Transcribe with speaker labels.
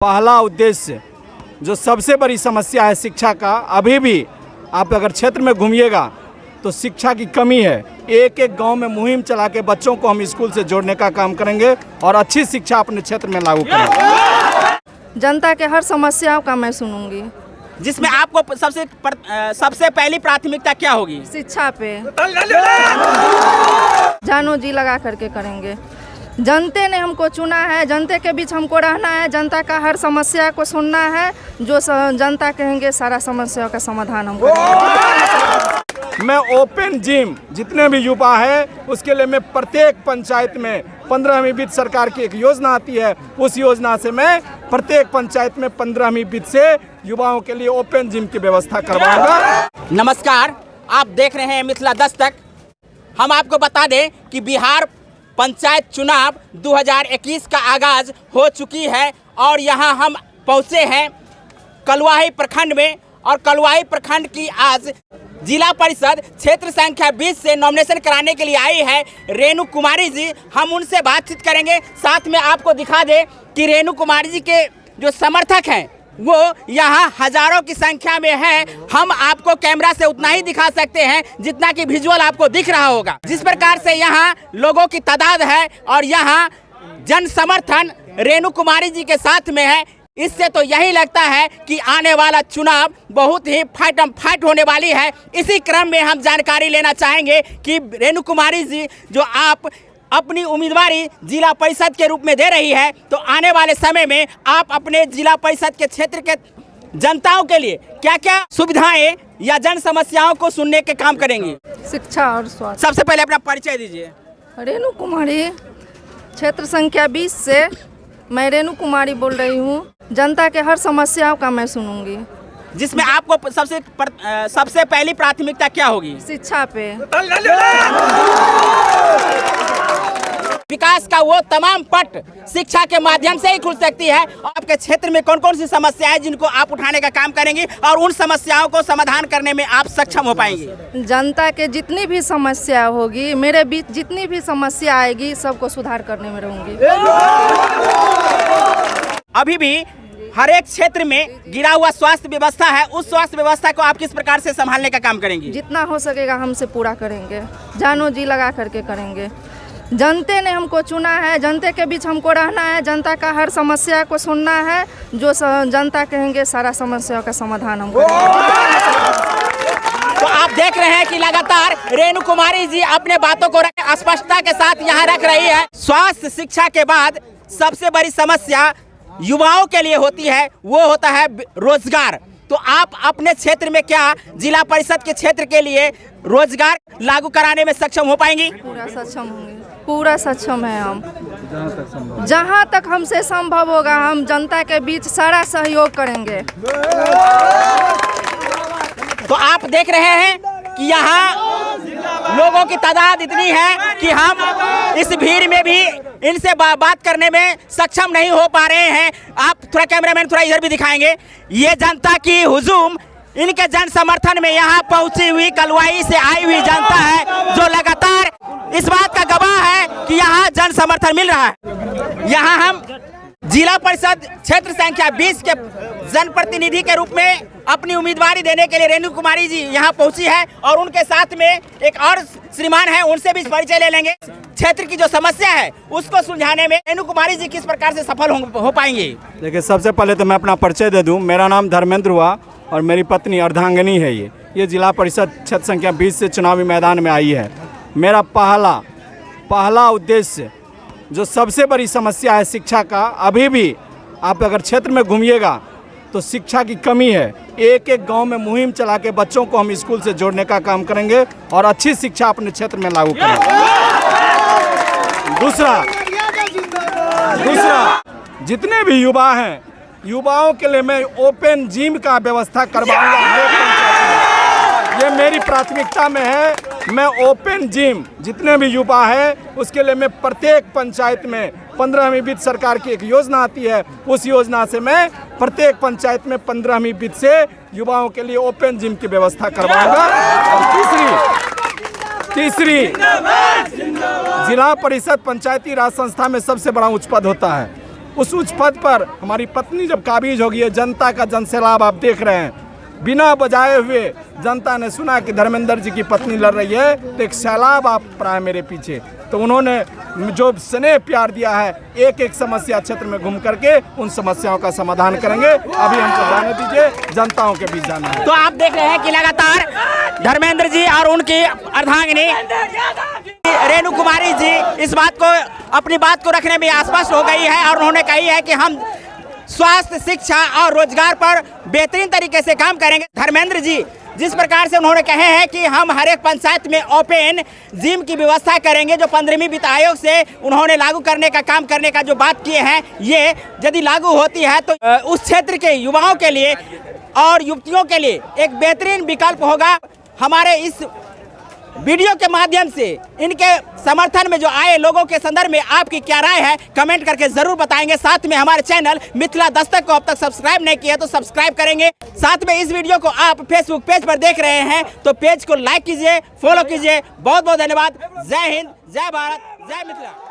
Speaker 1: पहला उद्देश्य जो सबसे बड़ी समस्या है शिक्षा का, अभी भी आप अगर क्षेत्र में घूमिएगा तो शिक्षा की कमी है। एक एक गांव में मुहिम चला के बच्चों को हम स्कूल से जोड़ने का काम करेंगे और अच्छी शिक्षा अपने क्षेत्र में लागू करेंगे।
Speaker 2: जनता के हर समस्याओं का मैं सुनूंगी,
Speaker 3: जिसमें आपको सबसे पहली प्राथमिकता क्या होगी?
Speaker 2: शिक्षा पे जानो जी लगा करके करेंगे। जनता ने हमको चुना है, जनता के बीच हमको रहना है, जनता का हर समस्या को सुनना है। जो जनता कहेंगे सारा समस्या का समाधान हम करेंगे।
Speaker 1: मैं ओपन जिम जितने भी युवा है उसके लिए मैं प्रत्येक पंचायत में 15वीं वित्त सरकार की एक योजना आती है, उस योजना से मैं प्रत्येक पंचायत में 15वीं वित्त से युवाओं के लिए ओपन जिम की व्यवस्था करवाऊंगा।
Speaker 3: नमस्कार, आप देख रहे हैं मिथिला दस्तक। हम आपको बता दें कि बिहार पंचायत चुनाव 2021 का आगाज हो चुकी है और यहां हम पहुंचे हैं कलवाही प्रखंड में। और कलवाही प्रखंड की आज जिला परिषद क्षेत्र संख्या 20 से नॉमिनेशन कराने के लिए आई है रेणु कुमारी जी। हम उनसे बातचीत करेंगे। साथ में आपको दिखा दें कि रेणु कुमारी जी के जो समर्थक हैं वो यहाँ हजारों की संख्या में है। हम आपको कैमरा से उतना ही दिखा सकते हैं जितना कि विजुअल आपको दिख रहा होगा। जिस प्रकार से यहाँ लोगों की तादाद है और यहाँ जन समर्थन रेणु कुमारी जी के साथ में है, इससे तो यही लगता है कि आने वाला चुनाव बहुत ही फाइट होने वाली है। इसी क्रम में हम जानकारी लेना चाहेंगे कि रेणु कुमारी जी जो आप अपनी उम्मीदवारी जिला परिषद के रूप में दे रही है, तो आने वाले समय में आप अपने जिला परिषद के क्षेत्र के जनताओं के लिए क्या क्या सुविधाएं या जन समस्याओं को सुनने के काम करेंगी?
Speaker 2: शिक्षा और स्वास्थ्य।
Speaker 3: सबसे पहले अपना परिचय दीजिए।
Speaker 2: रेणु कुमारी, क्षेत्र संख्या 20 से मैं रेणु कुमारी बोल रही हूँ। जनता के हर समस्याओं का मैं सुनूंगी,
Speaker 3: जिसमें आपको सबसे पहली प्राथमिकता क्या होगी?
Speaker 2: शिक्षा पे
Speaker 3: विकास का वो तमाम पट शिक्षा के माध्यम से ही खुल सकती है। आपके क्षेत्र में कौन कौन सी समस्याएं जिनको आप उठाने का काम करेंगी और उन समस्याओं को समाधान करने में आप सक्षम हो पाएंगी?
Speaker 2: जनता के जितनी भी समस्या होगी, मेरे बीच जितनी भी समस्या आएगी, सबको सुधार करने में रहूंगी।
Speaker 3: अभी भी हर एक क्षेत्र में गिरा हुआ स्वास्थ्य व्यवस्था है, उस स्वास्थ्य व्यवस्था को आप किस प्रकार से संभालने का काम करेंगी?
Speaker 2: जितना हो सकेगा हमसे पूरा करेंगे, जानो जी लगा करके करेंगे। जनता ने हमको चुना है, जनता के बीच हमको रहना है, जनता का हर समस्या को सुनना है। जो जनता कहेंगे सारा समस्या का समाधान हम करेंगे।
Speaker 3: तो आप देख रहे हैं कि लगातार रेणु कुमारी जी अपने बातों को स्पष्टता के साथ यहाँ रख रही है। स्वास्थ्य शिक्षा के बाद सबसे बड़ी समस्या युवाओं के लिए होती है, वो होता है रोजगार। तो आप अपने क्षेत्र में क्या जिला परिषद के क्षेत्र के लिए रोजगार लागू कराने में सक्षम हो पाएंगी?
Speaker 2: पूरा सक्षम होंगे, पूरा सक्षम है हम। जहाँ तक हमसे संभव होगा हम जनता के बीच सारा सहयोग करेंगे।
Speaker 3: तो आप देख रहे हैं कि यहाँ लोगों की तादाद इतनी है कि हम इस भीड़ में भी इनसे बात करने में सक्षम नहीं हो पा रहे हैं। आप थोड़ा कैमरामैन थोड़ा इधर भी दिखाएंगे। ये जनता की हुजूम इनके जन समर्थन में यहाँ पहुंची हुई कलवाही से आई हुई जनता है, जो लगातार इस बात का गवाह है कि यहाँ जन समर्थन मिल रहा है। यहाँ हम जिला परिषद क्षेत्र संख्या 20 के जनप्रतिनिधि के रूप में अपनी उम्मीदवारी देने के लिए रेणु कुमारी जी यहाँ पहुंची है और उनके साथ में एक और श्रीमान है, उनसे भी परिचय ले लेंगे। क्षेत्र की जो समस्या है उसको सुलझाने में रेणु कुमारी जी किस प्रकार से सफल हो पाएंगे?
Speaker 1: देखिए, सबसे पहले तो मैं अपना परिचय दे दूं। मेरा नाम धर्मेंद्र हुआ और मेरी पत्नी अर्धांगिनी है। ये जिला परिषद क्षेत्र संख्या 20 से चुनावी मैदान में आई है। मेरा पहला उद्देश्य जो सबसे बड़ी समस्या है शिक्षा का, अभी भी आप अगर क्षेत्र में घूमिएगा तो शिक्षा की कमी है। एक एक गांव में मुहिम चला के बच्चों को हम स्कूल से जोड़ने का काम करेंगे और अच्छी शिक्षा अपने क्षेत्र में लागू करेंगे। दूसरा जितने भी युवा हैं, युवाओं के लिए मैं ओपन जिम का व्यवस्था करवाऊंगा। ये मेरी प्राथमिकता में है। मैं ओपन जिम जितने भी युवा है उसके लिए मैं प्रत्येक पंचायत में 15वीं वित्त सरकार की एक योजना आती है, उस योजना से मैं प्रत्येक पंचायत में 15वीं वित्त से युवाओं के लिए ओपन जिम की व्यवस्था करवाऊंगा। और तीसरी जिला परिषद पंचायती राज संस्था में सबसे बड़ा उच्च पद होता है, उस उच्च पद पर हमारी पत्नी जब काबिज होगी, ये जनता का जनसैलाब आप देख रहे हैं, बिना बजाए हुए जनता ने सुना कि धर्मेंद्र जी की पत्नी लड़ रही है, तो एक सैलाब आप पड़ा है मेरे पीछे। तो उन्होंने जो स्नेह प्यार दिया है, एक एक समस्या क्षेत्र में घूम करके उन समस्याओं का समाधान करेंगे। अभी हमको जाने दीजिए, जनताओं के बीच जाना है।
Speaker 3: तो आप देख रहे हैं कि लगातार धर्मेंद्र जी और उनकी अर्धांगिनी रेणु कुमारी जी इस बात को, अपनी बात को रखने में आश्वस्त हो गई है और उन्होंने कही है कि हम स्वास्थ्य, शिक्षा और रोजगार पर बेहतरीन तरीके से काम करेंगे। धर्मेंद्र जी जिस प्रकार से उन्होंने कहे हैं कि हम हर एक पंचायत में ओपन जिम की व्यवस्था करेंगे, जो 15वीं वित्त आयोग से उन्होंने लागू करने का काम करने का जो बात किए हैं, ये यदि लागू होती है तो उस क्षेत्र के युवाओं के लिए और युवतियों के लिए एक बेहतरीन विकल्प होगा। हमारे इस वीडियो के माध्यम से इनके समर्थन में जो आए लोगों के संदर्भ में आपकी क्या राय है, कमेंट करके जरूर बताएंगे। साथ में हमारे चैनल मिथिला दस्तक को अब तक सब्सक्राइब नहीं किया तो सब्सक्राइब करेंगे। साथ में इस वीडियो को आप फेसबुक पेज पर देख रहे हैं तो पेज को लाइक कीजिए, फॉलो कीजिए। बहुत बहुत धन्यवाद। जय हिंद, जय भारत, जय मिथिला।